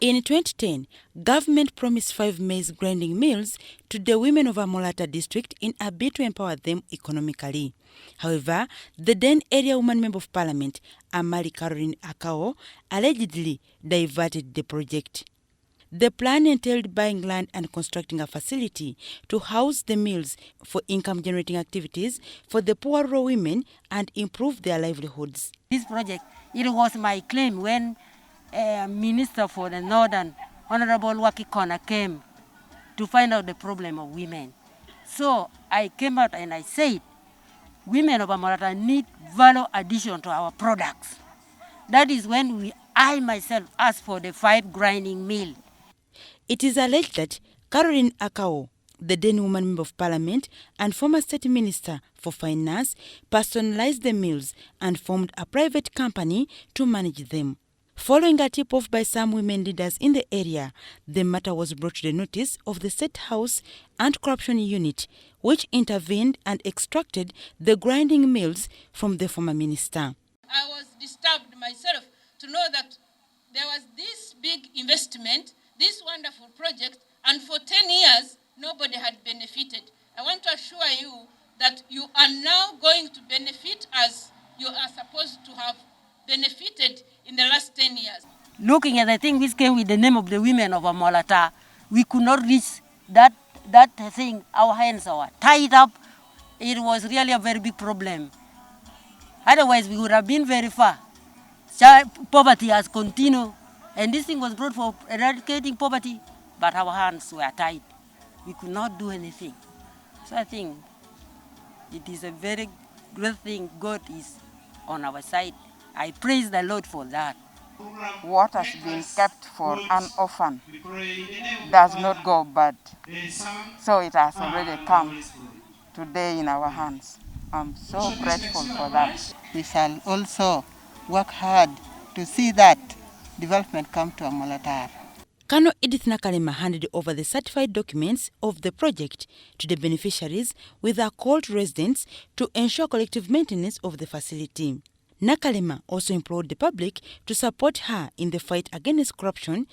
In 2010, government promised 5 maize grinding mills to the women of Amolator district in a bid to empower them economically. However, the then area woman member of parliament, Caroline Akao, allegedly diverted the project. The plan entailed buying land and constructing a facility to house the mills for income-generating activities for the poor rural women and improve their livelihoods. This project, it was my claim when Minister for the Northern, Honorable Waki Kona, came to find out the problem of women. So I came out and I said, women of Amolator need value addition to our products. That is when I myself asked for the 5 grinding mill. It is alleged that Caroline Akao, the then woman member of parliament and former state minister for finance, personalized the mills and formed a private company to manage them. Following a tip-off by some women leaders in the area, the matter was brought to the notice of the State House Anti-Corruption Unit, which intervened and extracted the grinding mills from the former minister. I was disturbed myself to know that there was this big investment, this wonderful project, and for 10 years, nobody had benefited. I want to assure you that you are now going to benefit as you are supposed to have benefited in the last 10 years. Looking at the thing which came with the name of the women of Amolator, we could not reach that thing. Our hands are tied up. It was really a very big problem. Otherwise, we would have been very far. Poverty has continued, and this thing was brought for eradicating poverty, but our hands were tied. We could not do anything. So I think it is a very great thing. God is on our side. I praise the Lord for that. What has been kept for an orphan does not go bad. So it has already come today in our hands. I'm so grateful for that. We shall also work hard to see that development come to Amolator. Colonel Edith Nakalema handed over the certified documents of the project to the beneficiaries with a call to residents to ensure collective maintenance of the facility. Nakalema also implored the public to support her in the fight against corruption,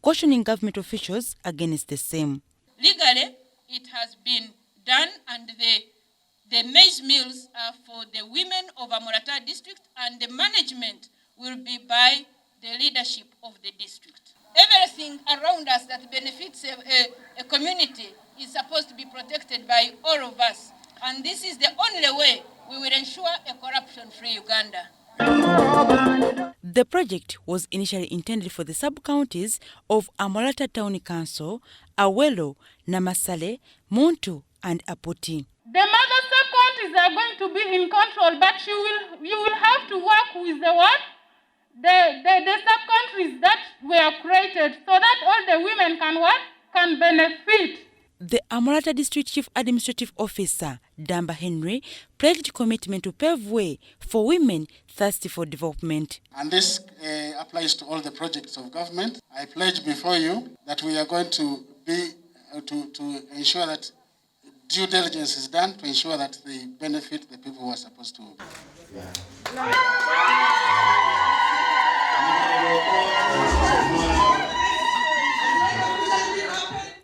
cautioning government officials against the same. Legally, it has been done, and the maize mills are for the women of Amolator district, and the management will be by the leadership of the district. Everything around us that benefits a community is supposed to be protected by all of us, and this is the only way we will ensure a corruption-free Uganda. The project was initially intended for the sub-counties of Amolator Town Council, Awelo, Namasale, Muntu, and Apoti. The mother sub-counties are going to be in control, but you will have to work with the sub-countries that were created so that all the women can benefit. The Amolator District Chief Administrative Officer, Damba Henry, pledged commitment to pave way for women thirsty for development. And this applies to all the projects of government. I pledge before you that we are going to be to ensure that due diligence is done to ensure that they benefit the people who are supposed to.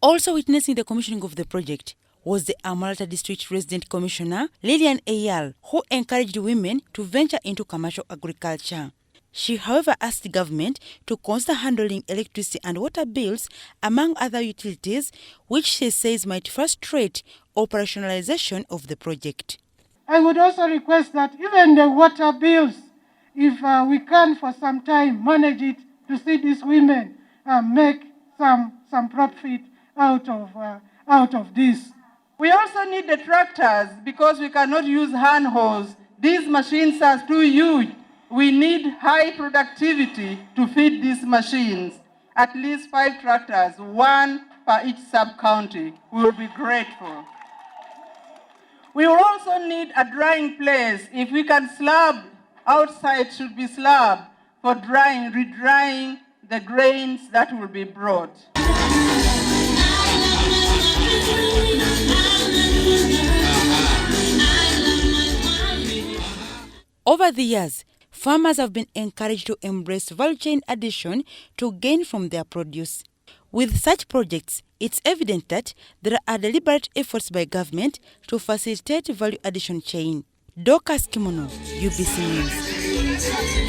Also witnessing the commissioning of the project was the Amolator District Resident Commissioner, Lillian Eyal, who encouraged women to venture into commercial agriculture. She, however, asked the government to consider handling electricity and water bills, among other utilities, which she says might frustrate operationalization of the project. I would also request that even the water bills, if we can for some time manage it to see these women make some profit out of this. We also need the tractors because we cannot use hand hoes. These machines are too huge. We need high productivity to feed these machines. At least 5 tractors, 1 per each sub-county. We will be grateful. We will also need a drying place. If we can slab, outside should be slab for drying, re-drying the grains that will be brought. Over the years, farmers have been encouraged to embrace value chain addition to gain from their produce. With such projects, it's evident that there are deliberate efforts by government to facilitate value addition chain. Dorcas Kimono, UBC News.